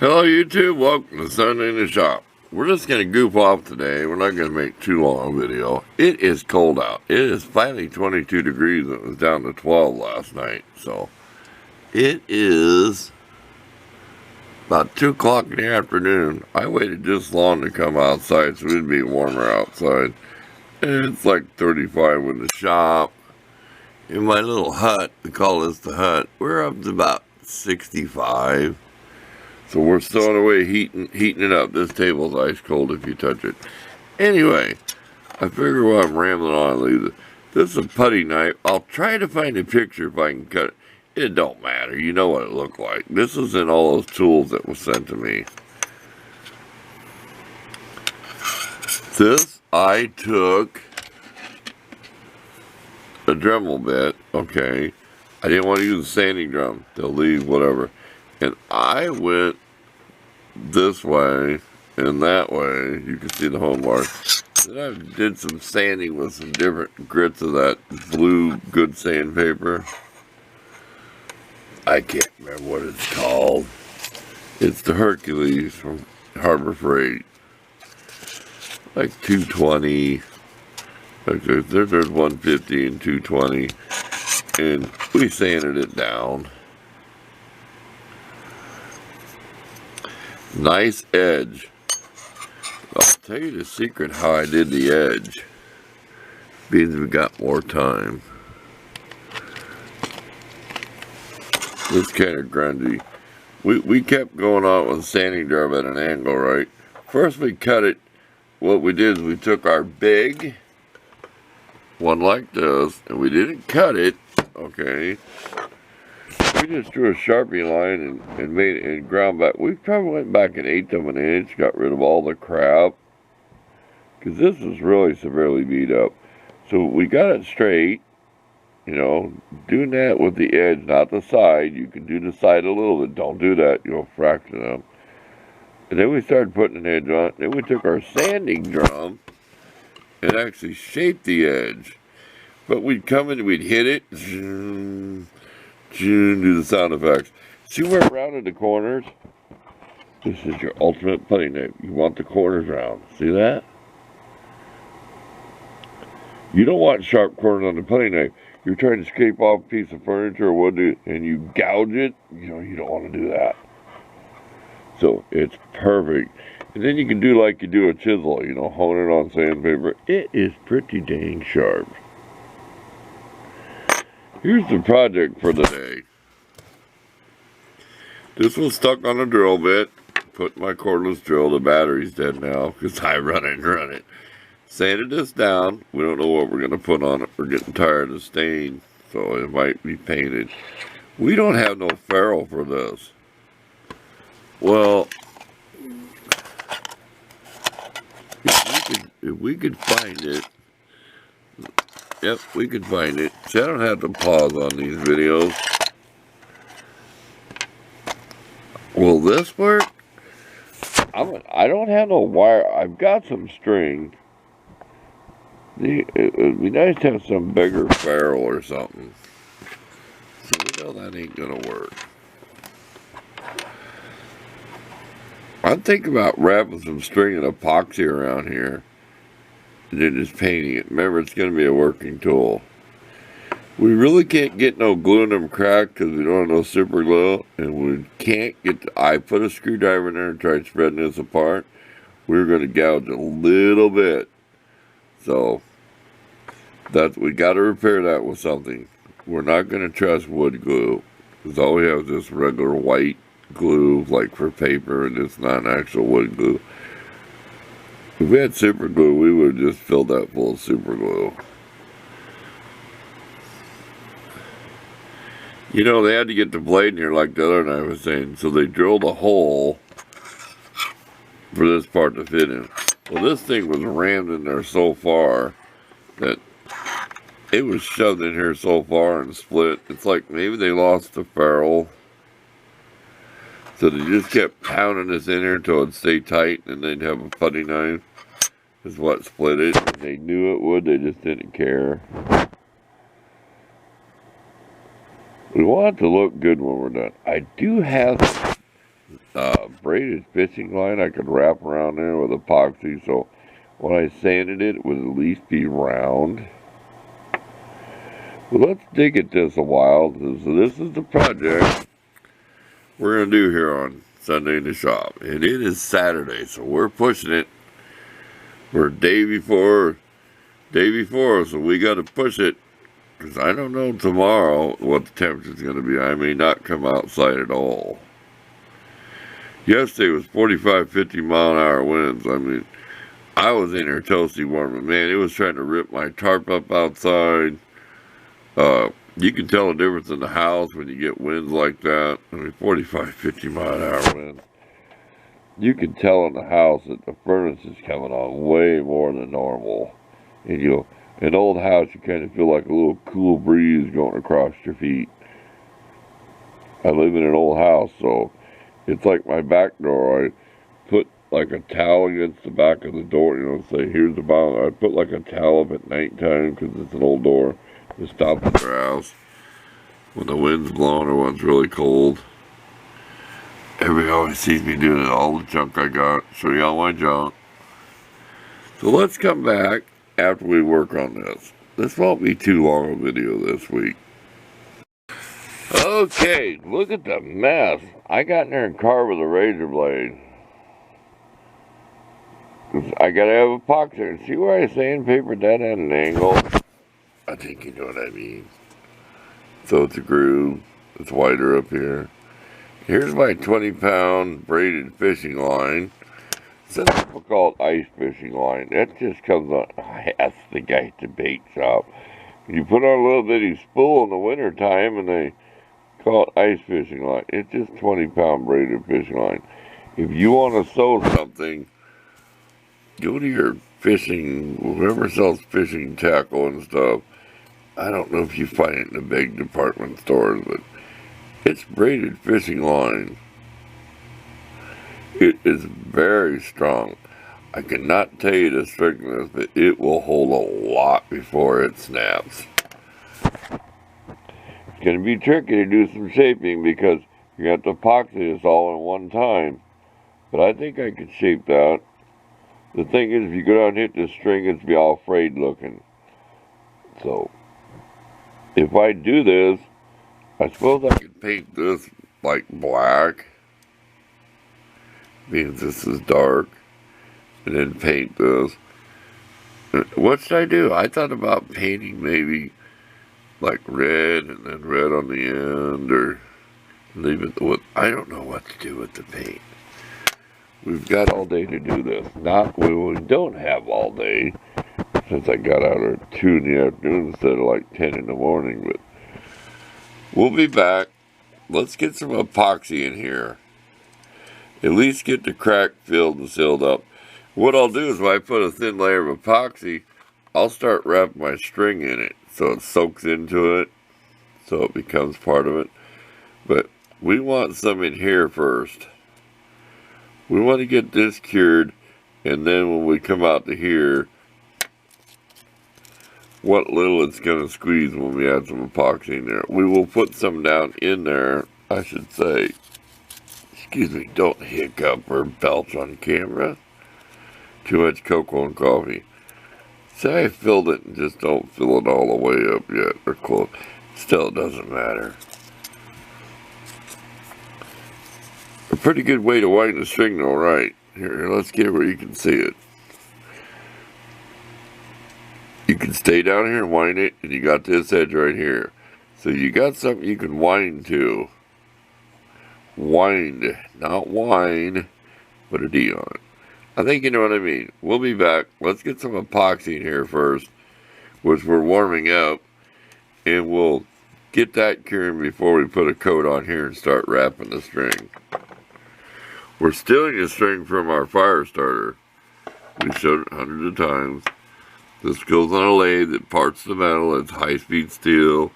Hello YouTube, welcome to Sunday in the Shop. We're just going to goof off today. We're not going to make too long a video. It is cold out. It is finally 22 degrees. It was down to 12 last night. So it is about 2 o'clock in the afternoon. I waited this long to come outside so it'd be warmer outside. And it's like 35 in the shop. In my little hut, we call this the hut, we're up to about 65. So we're stowing away heating it up. This table's ice cold if you touch it. Anyway, I figure while I'm rambling on, I'll leave it. This is a putty knife. I'll try to find a picture if I can cut it. It don't matter. You know what it looked like. This is in all those tools that were sent to me. This, I took a Dremel bit, okay. I didn't want to use a sanding drum. They'll leave, whatever. And I went this way and that way. You can see the home bar. Then I did some sanding with some different grits of that blue good sandpaper. I can't remember what it's called. It's the Hercules from Harbor Freight. Like 220. Okay, there's 150 and 220. And we sanded it down. Nice edge. I'll tell you the secret how I did the edge. Means we got more time. This kind of grungy. We kept going on with a sanding drum at an angle, right? First we cut it. What we did is we took our big one like this, and we didn't cut it, okay? We just drew a Sharpie line and made it and ground back. We probably went back an 1/8 of an inch, got rid of all the crap. Because this is really severely beat up. So we got it straight, you know, doing that with the edge, not the side. You can do the side a little bit. Don't do that, you'll fraction them. And then we started putting an edge on it. Then we took our sanding drum and actually shaped the edge. But we'd come in and we'd hit it. Do the sound effects. See where it rounded the corners? This is your ultimate putty knife. You want the corners round. See that? You don't want sharp corners on the putty knife. You're trying to scrape off a piece of furniture or wood and you gouge it. You know, you don't want to do that. So it's perfect. And then you can do like you do a chisel, you know, hone it on sandpaper. It is pretty dang sharp. Here's the project for the day. This was stuck on a drill bit. Put my cordless drill. The battery's dead now because I run it and run it. Sanded this down. We don't know what we're going to put on it. We're getting tired of stain, so it might be painted. We don't have no ferrule for this. Well, if we could find it. Yep, we could find it. See, I don't have to pause on these videos. Will this work? I don't have no wire. I've got some string. It would be nice to have some bigger ferrule or something. So we know that ain't gonna work. I'm thinking about wrapping some string and epoxy around here. And then just painting it. Remember, it's going to be a working tool. We really can't get no glue in them cracks because we don't have no super glue. And we can't get I put a screwdriver in there and tried spreading this apart. We're going to gouge a little bit. So, we got to repair that with something. We're not going to trust wood glue. Because all we have is this regular white glue, like for paper, and it's not actual wood glue. If we had super glue, we would have just filled that full of super glue. You know, they had to get the blade in here like the other night I was saying, so they drilled a hole for this part to fit in. Well, this thing was rammed in there so far that it was shoved in here so far and split. It's like maybe they lost the ferrule. So they just kept pounding this in here until it'd stay tight and they'd have a putty knife. Is what split it. And they knew it would, they just didn't care. We want it to look good when we're done. I do have braided fishing line I could wrap around there with epoxy, so when I sanded it, it would at least be round. But let's dig at this a while. So this is the project we're going to do here on Sunday in the shop. And it is Saturday, so we're pushing it. We're day before, so we got to push it. Because I don't know tomorrow what the temperature is going to be. I may not come outside at all. Yesterday was 45, 50 mile an hour winds. I mean, I was in here toasty warm, but man, it was trying to rip my tarp up outside. You can tell the difference in the house when you get winds like that. I mean, 45, 50 mile an hour winds. You can tell in the house that the furnace is coming on way more than normal. And an old house, you kind of feel like a little cool breeze going across your feet. I live in an old house, so it's like my back door. I put like a towel against the back of the door, say, here's the bottom. I put like a towel up at nighttime because it's an old door to stop the drowse when the wind's blowing or when it's really cold. Everybody always sees me doing all the junk I got. Show you all my junk. So let's come back after we work on this. This won't be too long a video this week. Okay, look at the mess. I got in there and carved with a razor blade. I gotta have epoxy. See where I sandpapered that at an angle? I think you know what I mean. So it's a groove. It's wider up here. Here's my 20-pound braided fishing line. It's a difficult ice fishing line. That just comes on. That's the guy at the bait shop. You put on a little bitty spool in the winter time and they call it ice fishing line. It's just 20-pound braided fishing line. If you want to sew something, go to your fishing, whoever sells fishing tackle and stuff. I don't know if you find it in the big department stores, but it's braided fishing line. It is very strong. I cannot tell you the strengthness, but it will hold a lot before it snaps. It's going to be tricky to do some shaping because you have to epoxy this all in one time. But I think I could shape that. The thing is, if you go down and hit this string, it's be all frayed looking. So, if I do this, I suppose I could paint this like black, means this is dark, and then paint this. What should I do? I thought about painting maybe like red and then red on the end, or leave it with, I don't know what to do with the paint. We've got all day to do this. We don't have all day, since I got out at 2 in the afternoon instead of like 10 in the morning, but we'll be back. Let's get some epoxy in here. At least get the crack filled and sealed up. What I'll do is when I put a thin layer of epoxy, I'll start wrapping my string in it so it soaks into it, so it becomes part of it. But we want some in here first. We want to get this cured, and then when we come out to here, what little it's going to squeeze when we add some epoxy in there. We will put some down in there, I should say. Excuse me, don't hiccup or belch on camera. Too much cocoa and coffee. Say I filled it and just don't fill it all the way up yet, or close. Still, it doesn't matter. A pretty good way to wind the string though, right? Here, let's get where you can see it. You can stay down here and wind it, and you got this edge right here. So you got something you can wind to. Wind, not whine, put a D on it. I think you know what I mean. We'll be back. Let's get some epoxy in here first, which we're warming up, and we'll get that curing before we put a coat on here and start wrapping the string. We're stealing a string from our fire starter. We showed it hundreds of times. This goes on a lathe that parts the metal. It's high-speed steel.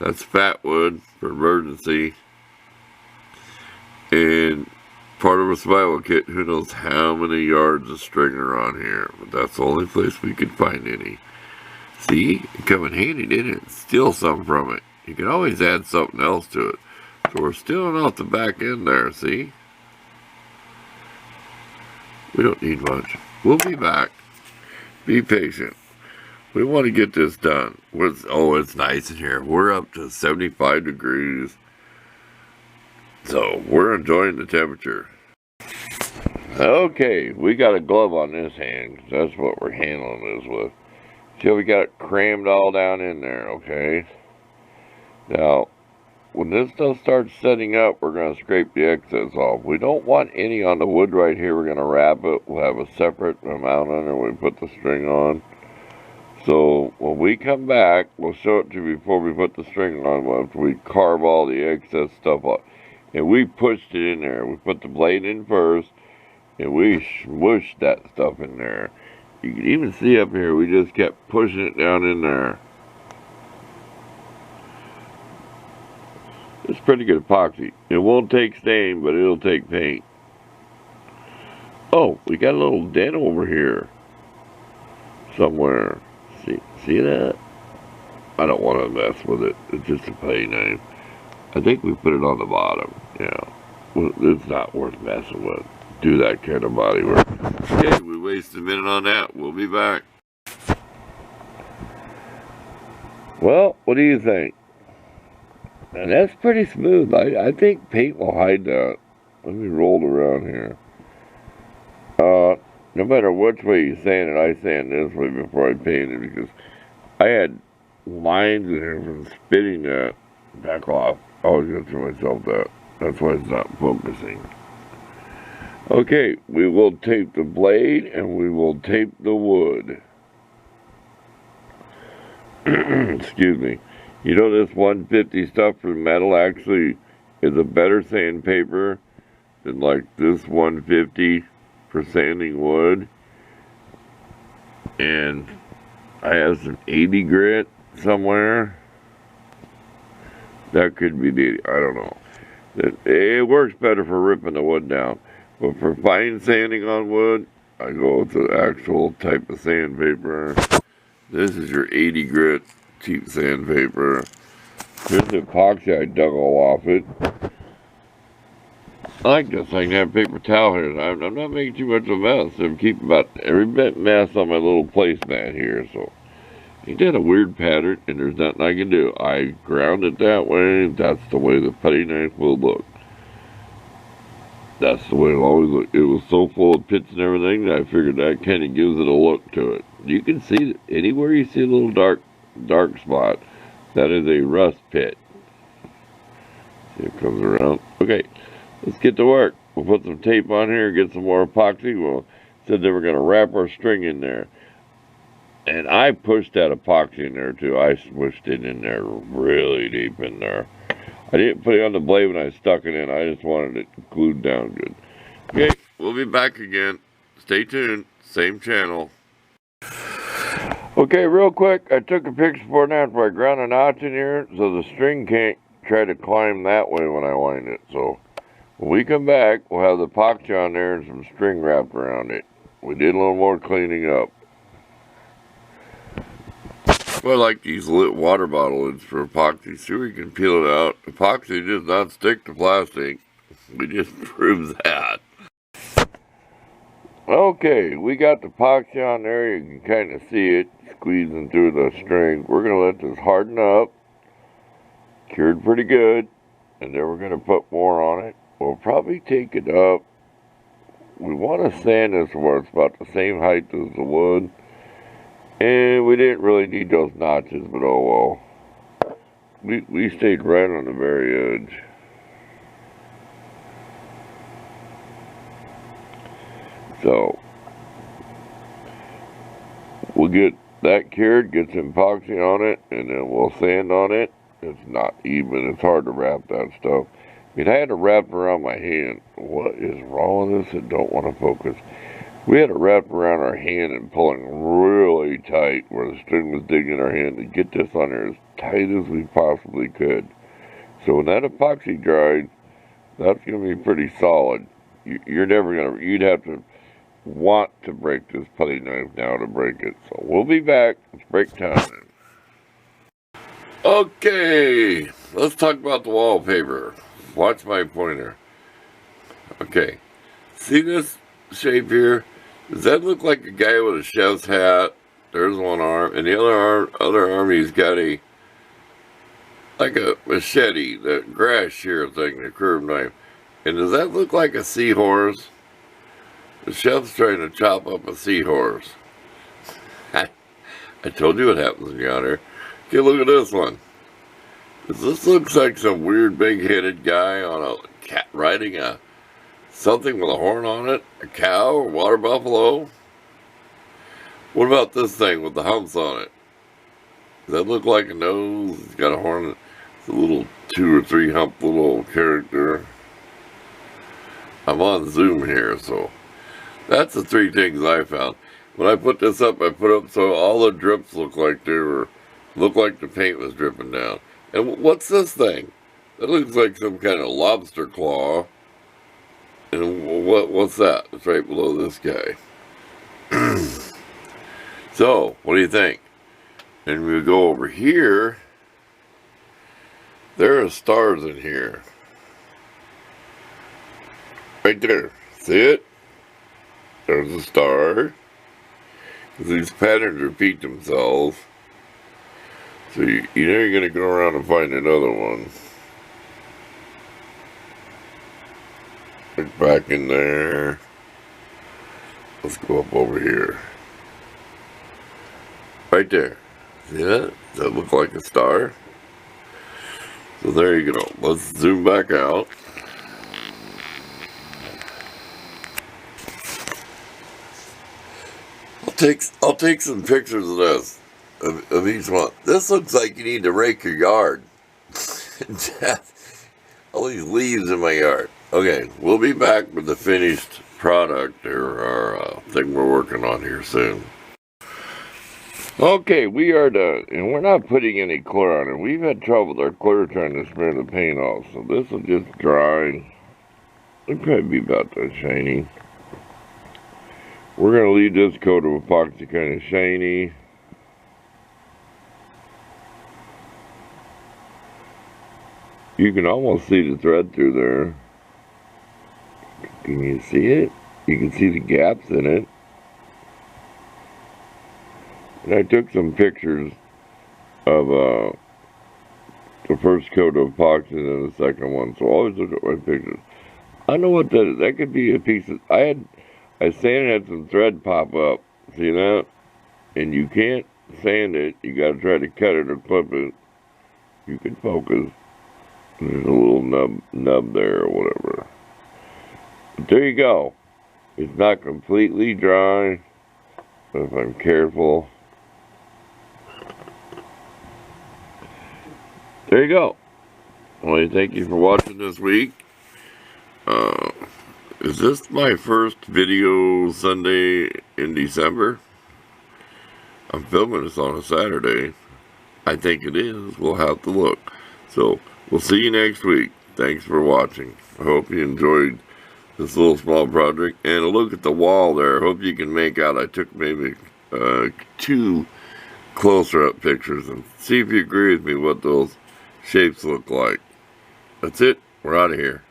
That's fat wood for emergency. And part of a survival kit. Who knows how many yards of string are on here. But that's the only place we could find any. See? It come in handy, didn't it? Steal some from it. You can always add something else to it. So we're stealing off the back end there, see? We don't need much. We'll be back. Be patient. We want to get this done. Oh, it's nice in here. We're up to 75 degrees. So, we're enjoying the temperature. Okay, we got a glove on this hand. That's what we're handling this with. See, we got it crammed all down in there, okay? Now, when this stuff starts setting up, we're going to scrape the excess off. We don't want any on the wood right here. We're going to wrap it. We'll have a separate amount on it when we put the string on. So, when we come back, we'll show it to you before we put the string on, after we carve all the excess stuff off. And we pushed it in there. We put the blade in first, and we smooshed that stuff in there. You can even see up here, we just kept pushing it down in there. It's pretty good epoxy. It won't take stain, but it'll take paint. Oh, we got a little dent over here somewhere. See that? I don't want to mess with it. It's just a putty knife. I think we put it on the bottom. Yeah. Well, it's not worth messing with. Do that kind of body work. Okay, we wasted a minute on that. We'll be back. Well, what do you think? And that's pretty smooth. I think paint will hide that. Let me roll it around here. No matter which way you sand it, I sand this way before I paint it because I had lines in here from spitting that back off. I was going to throw myself that. That's why it's not focusing. Okay, we will tape the blade and we will tape the wood. Excuse me. You know this 150 stuff for metal actually is a better sandpaper than like this 150 for sanding wood. And I have some 80 grit somewhere. That could be the, I don't know. It works better for ripping the wood down. But for fine sanding on wood, I go with the actual type of sandpaper. This is your 80 grit cheap sandpaper. Here's the epoxy I dug all off it. I like this. I can have paper towel here. I'm not making too much of a mess. I'm keeping about every bit mess on my little placemat here. So, ain't that a weird pattern? And there's nothing I can do. I ground it that way. That's the way the putty knife will look. That's the way it'll always look. It was so full of pits and everything that I figured that kind of gives it a look to it. You can see that anywhere you see a little dark spot, that is a rust pit. See, it comes around. Okay, let's get to work. We'll put some tape on here, get some more epoxy. We'll said that we're going to wrap our string in there. And I pushed that epoxy in there too. I smushed it in there really deep in there. I didn't put it on the blade when I stuck it in. I just wanted it glued down good. Okay, we'll be back again. Stay tuned. Same channel. Okay, real quick, I took a picture before and after. I ground a notch in here so the string can't try to climb that way when I wind it. So when we come back, we'll have the epoxy on there and some string wrapped around it. We did a little more cleaning up. Well, I like these lit water bottle lids for epoxy. See, we can peel it out. Epoxy does not stick to plastic. We just proves that. Okay, we got the epoxy on there. You can kind of see it squeezing through the string. We're going to let this harden up. Cured pretty good. And then we're going to put more on it. We'll probably take it up. We want to sand this where it's about the same height as the wood. And we didn't really need those notches, but oh well. We stayed right on the very edge. So, we'll get that cured, get some epoxy on it, and then we'll sand on it. It's not even, it's hard to wrap that stuff. I mean, I had to wrap it around my hand. What is wrong with this? I don't want to focus. We had to wrap around our hand and pulling really tight where the string was digging in our hand to get this on there as tight as we possibly could. So when that epoxy dried, that's going to be pretty solid. You're never going to, you'd have to want to break this putty knife now to break it. So we'll be back. It's break time. Okay, let's talk about the wallpaper. Watch my pointer. Okay, see this shape here? Does that look like a guy with a chef's hat? There's one arm, and the other arm he's got like a machete, the grass shear thing, the curved knife. And does that look like a seahorse? The chef's trying to chop up a seahorse. I told you what happens when you're out here. Okay, look at this one. This looks like some weird big-headed guy on a cat riding something with a horn on it. A cow or water buffalo. What about this thing with the humps on it? Does that look like a nose? It's got a horn. It's a little 2 or 3 hump little character. I'm on Zoom here, so that's the 3 things I found. When I put this up, I put up so all the drips look like the paint was dripping down. And what's this thing? That looks like some kind of lobster claw. And what's that? It's right below this guy. So, what do you think? And we go over here. There are stars in here. Right there. See it? There's a star. These patterns repeat themselves. So you know you're going to go around and find another one. Look back in there. Let's go up over here. Right there. See that? Does that look like a star? So there you go. Let's zoom back out. I'll take some pictures of this, of each one. This looks like you need to rake your yard. All these leaves in my yard. Okay, we'll be back with the finished product, or our thing we're working on here soon. Okay, we are done, and we're not putting any clear on it. We've had trouble with our clear trying to smear the paint off, so this will just dry. It'll probably be about that shiny. We're going to leave this coat of epoxy kind of shiny. You can almost see the thread through there. Can you see it? You can see the gaps in it. And I took some pictures of the first coat of epoxy and then the second one. So always look at my pictures. I know what that is. That could be a piece of... I sanded had some thread pop up. See that? And you can't sand it. You got to try to cut it or clip it. You can focus. There's a little nub there or whatever. But there you go. It's not completely dry, but if I'm careful. There you go. Well, thank you for watching this week. Is this my first video Sunday in December? I'm filming this on a Saturday. I think it is. We'll have to look. So, we'll see you next week. Thanks for watching. I hope you enjoyed this little small project. And a look at the wall there. I hope you can make out. I took maybe 2 closer up pictures and see if you agree with me what those shapes look like. That's it. We're out of here.